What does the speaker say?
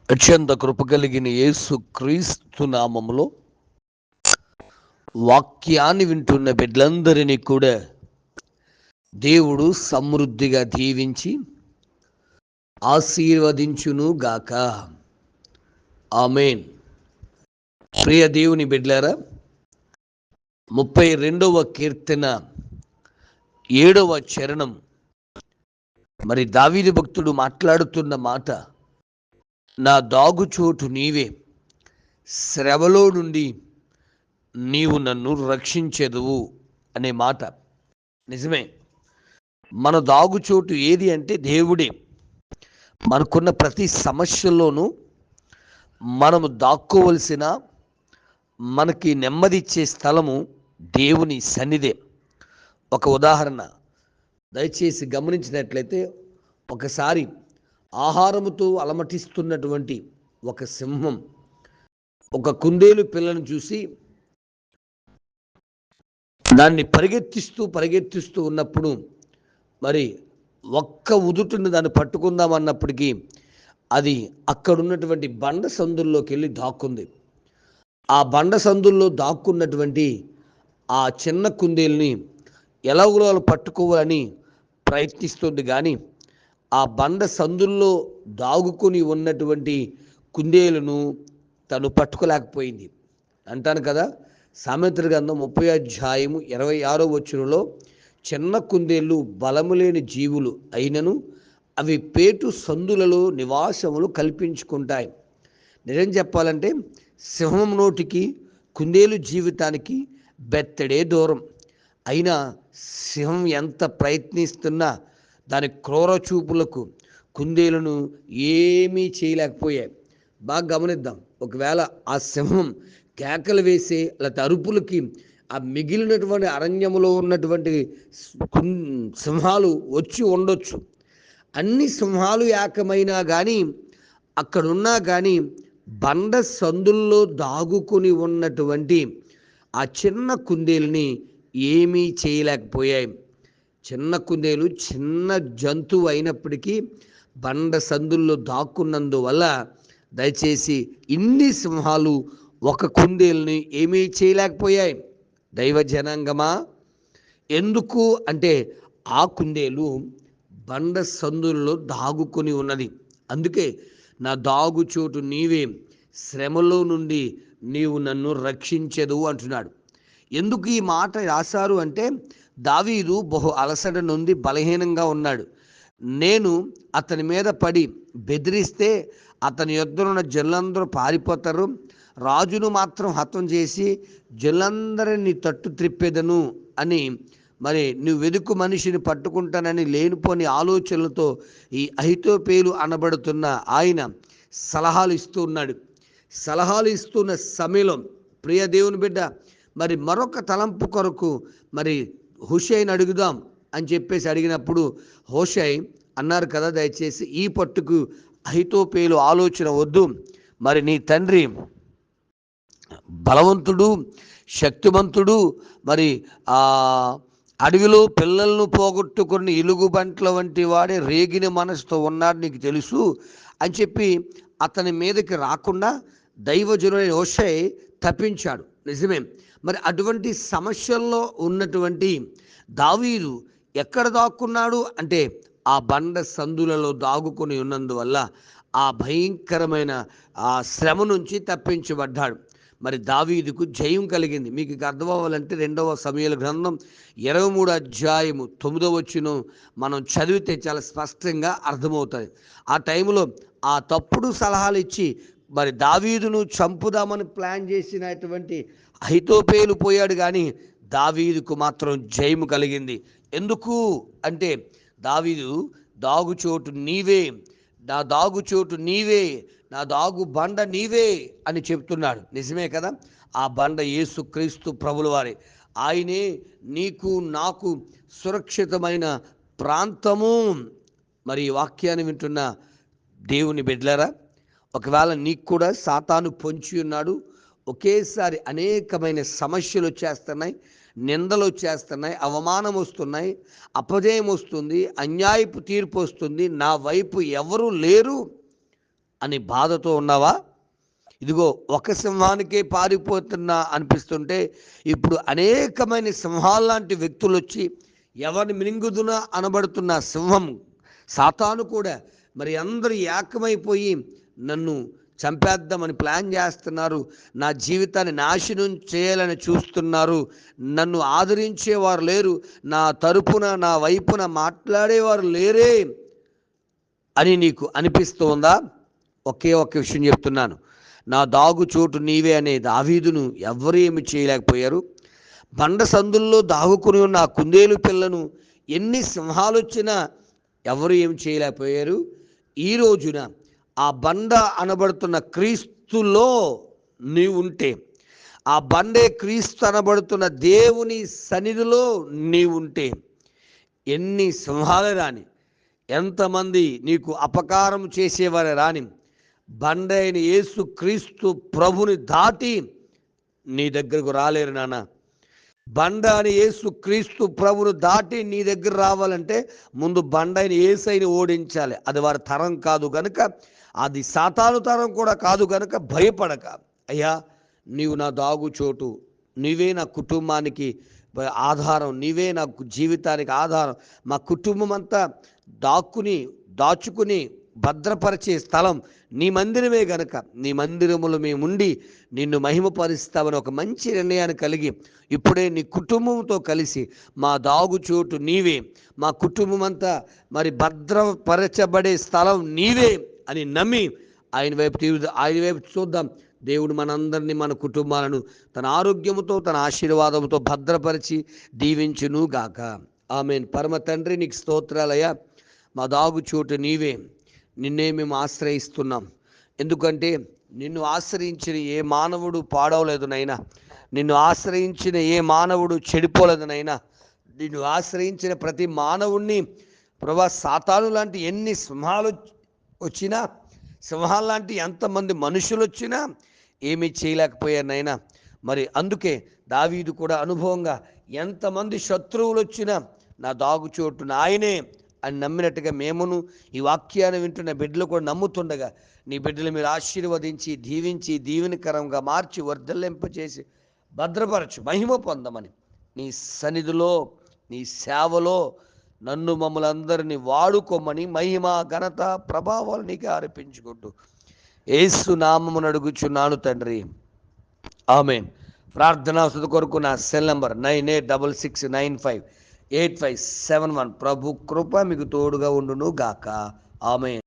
అత్యంత కృప కలిగిన యేసు క్రీస్తు నామములో వాక్యాన్ని వింటున్న బిడ్డలందరినీ కూడా దేవుడు సమృద్ధిగా దీవించి ఆశీర్వదించును గాక. ఆమేన్. ప్రియ దేవుని బిడ్డలారా, 32వ కీర్తన 7వ చరణం. మరి దావీదు భక్తుడు మాట్లాడుతున్న మాట, నా దాగుచోటు నీవే, శ్రమలో నుండి నీవు నన్ను రక్షించెదవు అనే మాట. నిజమే, మన దాగుచోటు ఏది అంటే దేవుడే. మనకున్న ప్రతి సమస్యల్లోనూ మనము దాక్కోవలసిన, మనకి నెమ్మదిచ్చే స్థలము దేవుని సన్నిధే. ఒక ఉదాహరణ దయచేసి గమనించినట్లయితే, ఒకసారి ఆహారముతో అలమటిస్తున్నటువంటి ఒక సింహం ఒక కుందేలు పిల్లను చూసి దాన్ని పరిగెత్తిస్తూ ఉన్నప్పుడు, మరి ఒక్క ఉదుటుని దాన్ని పట్టుకుందామన్నప్పటికీ అది అక్కడున్నటువంటి బండ సందుల్లోకి వెళ్ళి దాక్కుంది. ఆ బండ సందుల్లో దాక్కున్నటువంటి ఆ చిన్న కుందేలుని ఎలాగో పట్టుకోవాలని ప్రయత్నిస్తుంది, కానీ ఆ బండ సందుల్లో దాగుకొని ఉన్నటువంటి కుందేలును తను పట్టుకోలేకపోయింది. అంటాను కదా, సామెతల గ్రంథం 30:26 చిన్న కుందేళ్ళు బలము లేని జీవులు అయినను అవి పేటు సందులలో నివాసములు కల్పించుకుంటాయి. నిజం చెప్పాలంటే సింహం నోటికి కుందేలు జీవితానికి బెత్తడే దూరం. అయినా సింహం ఎంత ప్రయత్నిస్తున్నా దాని క్రూర చూపులకు కుందేలును ఏమీ చేయలేకపోయాయి. బాగా గమనిద్దాం. ఒకవేళ ఆ సింహం కేకలు వేసే లేకపోతే అరుపులకి ఆ మిగిలినటువంటి అరణ్యములో ఉన్నటువంటి సింహాలు వచ్చి ఉండొచ్చు. అన్ని సింహాలు ఏకమైనా కానీ, అక్కడున్నా కానీ బండ సందుల్లో దాగుకొని ఉన్నటువంటి ఆ చిన్న కుందేలుని ఏమీ చేయలేకపోయాయి. చిన్న కుందేలు చిన్న జంతువు అయినప్పటికీ బండ సందుల్లో దాక్కున్నందువల్ల దయచేసి ఇన్ని సింహాలు ఒక కుందేలుని ఏమీ చేయలేకపోయాయి. దైవ జనాంగమా, ఎందుకు అంటే ఆ కుందేలు బండ సందుల్లో దాగుకొని ఉన్నది. అందుకే నా దాగుచోటు నీవే, శ్రమలో నుండి నీవు నన్ను రక్షించెదవు అంటున్నాడు. ఎందుకు ఈ మాట రాశారు అంటే, దావీదు బహు అలసట నుండి బలహీనంగా ఉన్నాడు. నేను అతని మీద పడి బెదిరిస్తే అతని యొద్దనున్న జనులందరూ పారిపోతారు, రాజును మాత్రం హతం చేసి జనులందరినీ తట్టు త్రిప్పేదను అని, మరి నువ్వు వెదుకు మనిషిని పట్టుకుంటానని లేనిపోని ఆలోచనలతో ఈ అహితోపేలు అనబడుతున్న ఆయన సలహాలు ఇస్తూ ఉన్నాడు. సలహాలు ఇస్తున్న సమయంలో ప్రియ దేవుని బిడ్డ, మరి మరొక తలంపు కొరకు మరి హుషైని అడుగుదాం అని చెప్పేసి అడిగినప్పుడు హుషై అన్నారు కదా, దయచేసి ఈ పట్టుకు అహితోపేలు ఆలోచన వద్దు, మరి నీ తండ్రి బలవంతుడు, శక్తివంతుడు, మరి అడవిలో పిల్లలను పోగొట్టుకుని ఎలుగుబంట్ల వంటి వాడే రేగిన మనసుతో ఉన్నాడు, నీకు తెలుసు అని చెప్పి అతని మీదకి రాకుండా దైవజనుడైన హుషై తప్పించాడు. నిజమే, మరి అటువంటి సమస్యల్లో ఉన్నటువంటి దావీదు ఎక్కడ దాక్కున్నాడు అంటే ఆ బండ సందులలో దాగుకొని ఉన్నందువల్ల ఆ భయంకరమైన ఆ శ్రమ నుంచి తప్పించబడ్డాడు. మరి దావీదుకు జయం కలిగింది. మీకు ఇక అర్థం అవ్వాలంటే 2వ సమూయేలు గ్రంథం 23:9 మనం చదివితే చాలా స్పష్టంగా అర్థమవుతుంది. ఆ టైంలో ఆ తప్పుడు సలహాలు ఇచ్చి మరి దావీదును చంపుదామని ప్లాన్ చేసినటువంటి అహితోపేలు పోయాడు, కానీ దావీదుకు మాత్రం జయము కలిగింది. ఎందుకు అంటే దావీదు దాగుచోటు నీవే, నా దాగుచోటు నీవే, నా దాగు బండ నీవే అని చెప్తున్నాడు. నిజమే కదా, ఆ బండ యేసుక్రీస్తు ప్రభుల వారే. ఆయనే నీకు నాకు సురక్షితమైన ప్రాంతము. మరి వాక్యాన్ని వింటున్న దేవుని బిడ్డలారా, ఒకవేళ నీకు కూడా సాతాను పొంచి ఉన్నాడు, ఒకేసారి అనేకమైన సమస్యలు వచ్చేస్తున్నాయి, నిందలు వచ్చేస్తున్నాయి, అవమానం వస్తున్నాయి, అపజయం వస్తుంది, అన్యాయపు తీర్పు వస్తుంది, నా వైపు ఎవరు లేరు అని బాధతో ఉన్నావా? ఇదిగో ఒక సింహానికే పారిపోతున్నా అనిపిస్తుంటే ఇప్పుడు అనేకమైన సింహాల లాంటి వ్యక్తులు వచ్చి ఎవరిని మింగుదునా అనబడుతున్న సింహం సాతాను కూడా మరి అందరూ ఏకమైపోయి నన్ను చంపేద్దామని ప్లాన్ చేస్తున్నారు, నా జీవితాన్ని నాశనం చేయాలని చూస్తున్నారు, నన్ను ఆదరించేవారు లేరు, నా తరపున నా వైపున మాట్లాడేవారు లేరే అని నీకు అనిపిస్తూ ఉందా? ఒకే ఒక్క విషయం చెప్తున్నాను, నా దాగు చోటు నీవే అనే దావీదును ఎవరు ఏమి చేయలేకపోయారు. బండ సందుల్లో దాగుకుని ఉన్న ఆ కుందేలు పిల్లను ఎన్ని సింహాలు వచ్చినా ఎవరు ఏమి చేయలేకపోయారు. ఈ రోజున ఆ బండ అనబడుతున్న క్రీస్తులో నీవు ఉంటే, ఆ బండే క్రీస్తు అనబడుతున్న దేవుని సన్నిధిలో నీవుంటే, ఎన్ని సింహాలు రాని, ఎంతమంది నీకు అపకారం చేసేవారు రాని, బండైన యేసు క్రీస్తు ప్రభుని దాటి నీ దగ్గరకు రాలేరు నాన్న. బండ అని యేసు క్రీస్తు ప్రభును దాటి నీ దగ్గర రావాలంటే ముందు బండైన యేసైని ఓడించాలి. అది వారి తరం కాదు కనుక, అది సాతాను తరం కూడా కాదు కనుక భయపడక, అయ్యా నీవు నా దాగు చోటు, నీవే నా కుటుంబానికి ఆధారం, నీవే నా జీవితానికి ఆధారం, మా కుటుంబం అంతా దాచుకుని భద్రపరిచే స్థలం నీ మందిరమే గనక, నీ మందిరములో మేముండి నిన్ను మహిమపరుస్తామని ఒక మంచి నిర్ణయాన్ని కలిగి ఇప్పుడే నీ కుటుంబంతో కలిసి మా దాగుచోటు నీవే, మా కుటుంబం అంతా మరి భద్రపరచబడే స్థలం నీవే అని నమ్మి ఆయన వైపు చూద్దాం. దేవుడు మనందరినీ, మన కుటుంబాలను తన ఆరోగ్యముతో, తన ఆశీర్వాదంతో భద్రపరిచి దీవించును గాక. ఆమేన్. పరమ తండ్రి నీకు స్తోత్రాలయ్యా. మా దాగుచోటు నీవే, నిన్నే మేము ఆశ్రయిస్తున్నాం. ఎందుకంటే నిన్ను ఆశ్రయించిన ఏ మానవుడు పాడవలేదు నైనా, నిన్ను ఆశ్రయించిన ఏ మానవుడు చెడిపోలేదు నైనా. నిన్ను ఆశ్రయించిన ప్రతి మానవుణ్ణి ప్రభా, సాతాను లాంటి ఎన్ని సింహాలు వచ్చినా, సింహాలు లాంటి ఎంతమంది మనుషులు వచ్చినా ఏమీ చేయలేకపోయారు నైనా. మరి అందుకే దావీదు కూడా అనుభవంగా ఎంతమంది శత్రువులు వచ్చినా నా దాగుచోటు నాయనే అని నమ్మినట్టుగా మేమును ఈ వాక్యాన్ని వింటున్న బిడ్డలు కూడా నమ్ముతుండగా నీ బిడ్డలు మీరు ఆశీర్వదించి దీవించి దీవెనకరంగా మార్చి వర్ధలింపచేసి భద్రపరచు, మహిమ పొందమని నీ సన్నిధిలో, నీ సేవలో నన్ను మమ్మల్ని అందరినీ వాడుకోమని మహిమ ఘనత ప్రభావాలు నీకే ఆరోపించుకుంటూ యేసు నామమున అడుగుచున్నాను తండ్రి, ఆమేన్. ప్రార్థనా వసతి కొరకు నా సెల్ నంబర్ 9866958571. ప్రభు కృప మీకు తోడుగా ఉండును గాక. ఆమేన్.